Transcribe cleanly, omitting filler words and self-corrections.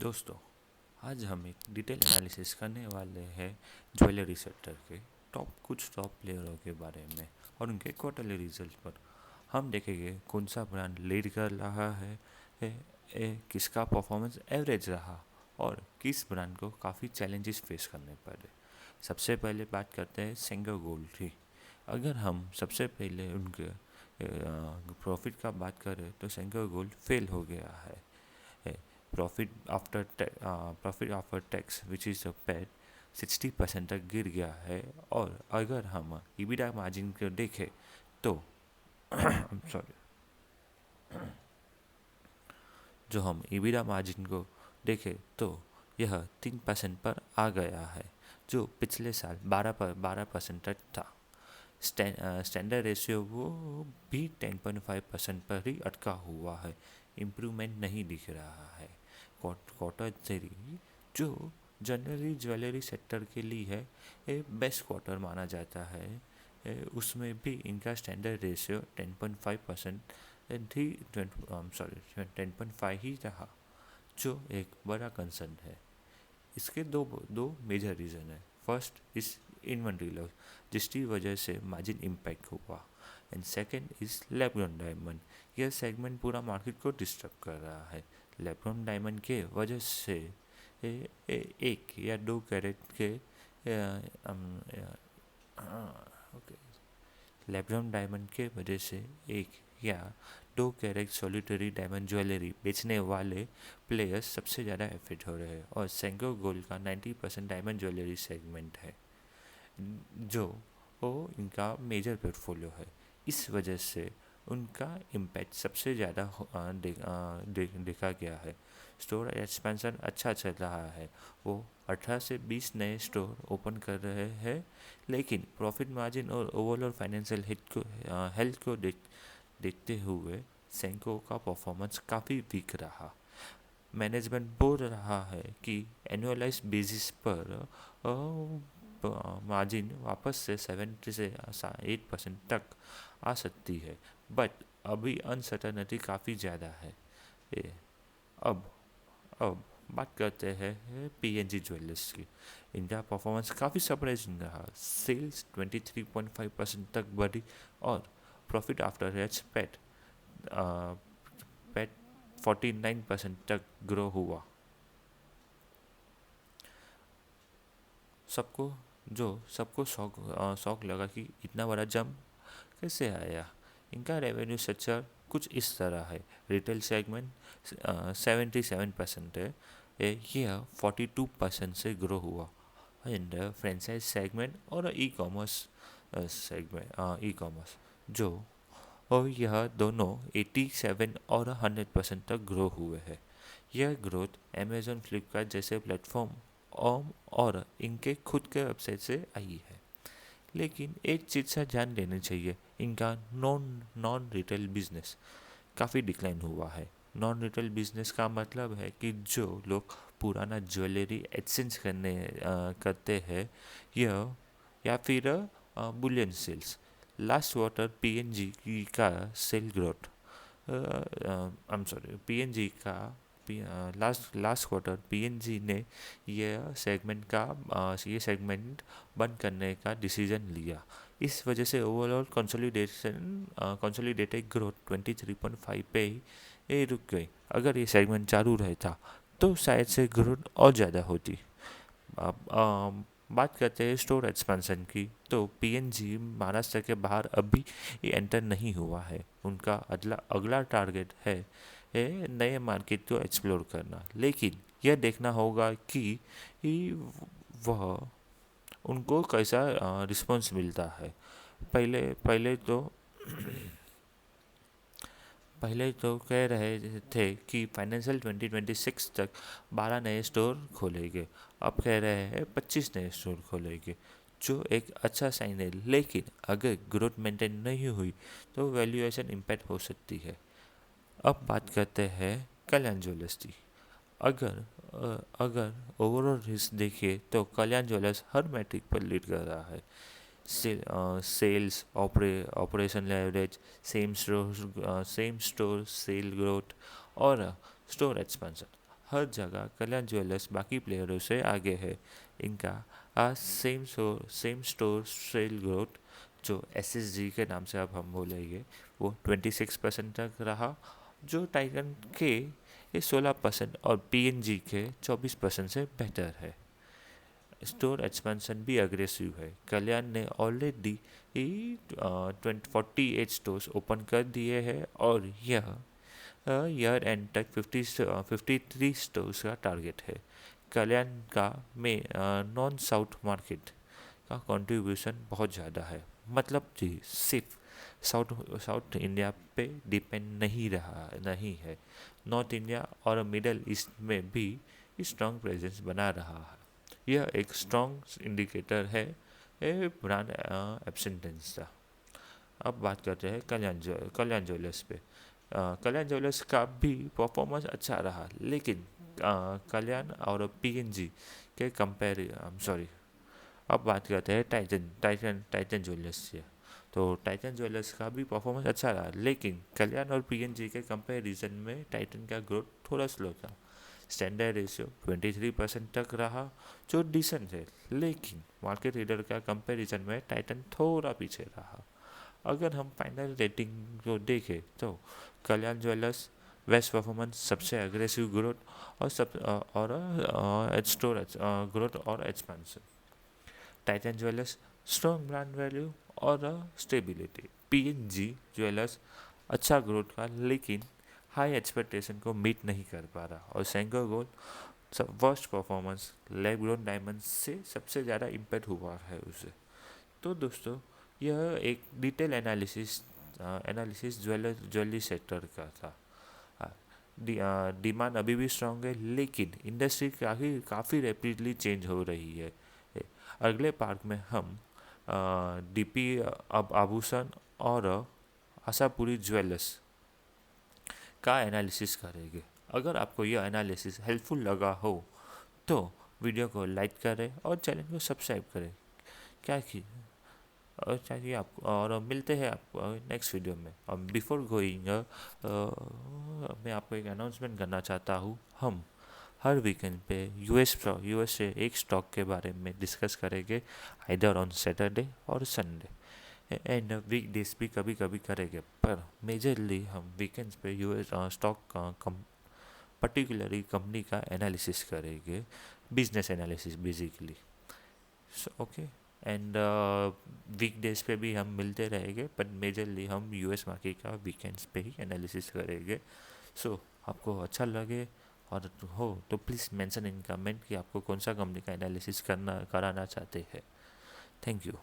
दोस्तों, आज हम एक डिटेल एनालिसिस करने वाले हैं ज्वेलरी सेक्टर के कुछ टॉप प्लेयरों के बारे में और उनके क्वार्टरली रिजल्ट पर। हम देखेंगे कौन सा ब्रांड लीड कर रहा है, किसका परफॉर्मेंस एवरेज रहा और किस ब्रांड को काफ़ी चैलेंजेस फेस करने पड़े। सबसे पहले बात करते हैं सेंगर गोल्ड की। अगर हम सबसे पहले उनके प्रॉफिट का बात करें तो सेंगर गोल्ड फेल हो गया है। Profit after tax which is paid 60% तक गिर गया है। और अगर हम ईबिटा मार्जिन को देखें तो सॉरी जो हम ईबिटा मार्जिन को देखें तो यह 3% पर आ गया है, जो पिछले साल 12% तक था। स्टैंडर्ड रेशियो वो भी 10.5% पर ही अटका हुआ है, इम्प्रूवमेंट नहीं दिख रहा है। क्वार्टर थ्री जो जनरली ज्वेलरी सेक्टर के लिए है ये बेस्ट क्वार्टर माना जाता है, उसमें भी इनका स्टैंडर्ड रेशियो 10.5% ही 10.5 ही रहा, जो एक बड़ा कंसर्न है। इसके दो मेजर रीज़न है। फर्स्ट इस इन्वेंट्री लॉस जिसकी वजह से मार्जिन इम्पैक्ट हुआ, and second is lab-grown diamond. यह सेगमेंट पूरा मार्केट को डिस्टर्ब कर रहा है। लैब-ग्रोन डायमंड के वजह से एक या दो कैरेट के लैब-ग्रोन डायमंड के वजह से एक या दो कैरेट सॉलिटरी डायमंड ज्वेलरी बेचने वाले प्लेयर्स सबसे ज़्यादा इफेक्ट हो रहे हैं। और सेंगर गोल्ड का 90% डायमंड ज्वेलरी सेगमेंट है, जो वो इनका मेजर पोर्टफोलियो है। इस वजह से उनका इम्पैक्ट सबसे ज़्यादा देखा गया है। स्टोर एक्सपेंशन अच्छा चल रहा है, वो 18 से 20 नए स्टोर ओपन कर रहे हैं, लेकिन प्रॉफिट मार्जिन और ओवरऑल फाइनेंशियल हेल्थ को देखते हुए सेंको का परफॉर्मेंस काफ़ी वीक रहा। मैनेजमेंट बोल रहा है कि एनुअलाइज बेसिस पर मार्जिन वापस से 70 से 8% तक आ सकती है, बट अभी अनसर्टनिटी काफ़ी ज़्यादा है। अब अब बात करते हैं पीएनजी ज्वेलर्स की। इनका परफॉर्मेंस काफ़ी सरप्राइजिंग रहा। सेल्स 23.5% तक बढ़ी और प्रॉफिट आफ्टर टैक्स पैट 49% तक ग्रो हुआ। सबको शौक लगा कि इतना बड़ा जंप कैसे आया। इनका रेवेन्यू स्ट्रक्चर कुछ इस तरह है। रिटेल सेगमेंट 77% है, यह 42% से ग्रो हुआ। एंड फ्रेंचाइज सेगमेंट और ई कॉमर्स जो और यह दोनों 87 और 100% तक ग्रो हुए हैं। यह ग्रोथ अमेजोन, फ्लिपकार्ट जैसे प्लेटफॉर्म और इनके खुद के वेबसाइट से आई है। लेकिन एक चीज़ से ध्यान देनी चाहिए, इनका नॉन रिटेल बिजनेस काफ़ी डिक्लाइन हुआ है। नॉन रिटेल बिजनेस का मतलब है कि जो लोग पुराना ज्वेलरी एक्सचेंज करते हैं या फिर bullion sales. Last quarter PNG का सेल ग्रोथ पीएनजी का लास्ट क्वार्टर पीएनजी ने ये सेगमेंट बंद करने का डिसीजन लिया। इस वजह से ओवरऑल कंसोलिडेटेड ग्रोथ 23.5 पे ही रुक गई। अगर ये सेगमेंट चालू रहता तो शायद से ग्रोथ और ज़्यादा होती। अब बात करते हैं स्टोर एक्सपेंशन की, तो पीएनजी महाराष्ट्र के बाहर अभी एंटर नहीं हुआ है। उनका अगला टारगेट है नए मार्केट को एक्सप्लोर करना, लेकिन यह देखना होगा कि वह उनको कैसा रिस्पॉन्स मिलता है। पहले पहले तो पहले तो कह रहे थे कि फाइनेंशियल 2026 तक 12 नए स्टोर खोलेंगे, अब कह रहे हैं 25 नए स्टोर खोलेंगे, जो एक अच्छा साइन है। लेकिन अगर ग्रोथ मेंटेन नहीं हुई तो वैल्यूएशन इम्पैक्ट हो सकती है। अब बात करते हैं कल्याण ज्वेलर्स की। अगर ओवरऑल रिस्क देखिए तो कल्याण ज्वेलर्स हर मैट्रिक पर लीड कर रहा है। Sales, operation leverage, same store sale growth और स्टोर एक्सपेंशन। हर जगह कल्याण ज्वेलर्स बाकी प्लेयरों से आगे है। इनका सेम स्टोर सेल ग्रोथ, जो SSG के नाम से अब हम बोलेंगे, वो 26% तक रहा, जो टाइटन के 16% और PNG के 24% से बेहतर है। स्टोर एक्सपेंशन भी अग्रेसिव है। कल्याण ने ऑलरेडी 48 स्टोर्स ओपन कर दिए हैं और यह ईयर एंड तक 53 स्टोर्स का टारगेट है। कल्याण का में नॉन साउथ मार्केट का कंट्रीब्यूशन बहुत ज़्यादा है, मतलब जी सिर्फ साउथ इंडिया पे डिपेंड नहीं है, नॉर्थ इंडिया और मिडल ईस्ट में भी स्ट्रॉन्ग प्रेजेंस बना रहा है। यह एक स्ट्रॉन्ग इंडिकेटर है ब्रांड एब्सेंटेंस का। अब बात करते हैं कल्याण ज्वेलर्स पे। कल्याण ज्वेलर्स का भी परफॉर्मेंस अच्छा रहा, लेकिन कल्याण और PNG के सॉरी, अब बात करते हैं टाइटन ज्वेलर्स से। तो टाइटन ज्वेलर्स का भी परफॉर्मेंस अच्छा रहा, लेकिन कल्याण और PNG के कंपैरिजन में टाइटन का ग्रोथ थोड़ा स्लो था। स्टैंडर्ड रेशियो 23% तक रहा, जो डिसेंट है, लेकिन मार्केट लीडर का कंपैरिजन में टाइटन थोड़ा पीछे रहा। अगर हम फाइनल रेटिंग को देखें तो कल्याण ज्वेलर्स बेस्ट परफॉर्मेंस, सबसे अग्रेसिव ग्रोथ और स्टोर ग्रोथ और expansion. Titan jewellers strong brand value और स्टेबिलिटी। PNG ज्वेलर्स अच्छा ग्रोथ का, लेकिन हाई एक्सपेक्टेशन को मीट नहीं कर पा रहा। और Sengar gold worst performance, lab grown diamond से सबसे ज़्यादा इम्पैक्ट हुआ है उसे। तो दोस्तों, यह एक डिटेल एनालिसिस ज्वेलरी सेक्टर का था। डिमांड अभी भी स्ट्रांग है, लेकिन इंडस्ट्री काफ़ी रैपिडली चेंज हो रही है। अगले पार्ट में हम DP अब आभूषण और आशापुरी ज्वेलर्स का एनालिसिस करेंगे। अगर आपको यह एनालिसिस हेल्पफुल लगा हो तो वीडियो को लाइक करें और चैनल को सब्सक्राइब करें। क्या कि और चाहिए आपको, और मिलते हैं आपको नेक्स्ट वीडियो में। और बिफोर गोइंग मैं आपको एक अनाउंसमेंट करना चाहता हूँ। हम हर वीकेंड पे यूएस से एक स्टॉक के बारे में डिस्कस करेंगे, आइदर ऑन सैटरडे और संडे, एंड वीक डेज भी कभी कभी करेंगे, पर मेजरली हम वीकेंड्स पे यूएस स्टॉक पर्टिकुलरली कंपनी का एनालिसिस करेंगे, business analysis basically. Okay, and week days पे भी हम मिलते रहेंगे, बट मेजरली हम यूएस मार्केट का वीकेंड्स पे ही एनालिसिस करेंगे। सो आपको अच्छा लगे और हो तो प्लीज़ मेंशन इन कमेंट कि आपको कौन सा कंपनी का एनालिसिस कराना चाहते हैं। Thank you.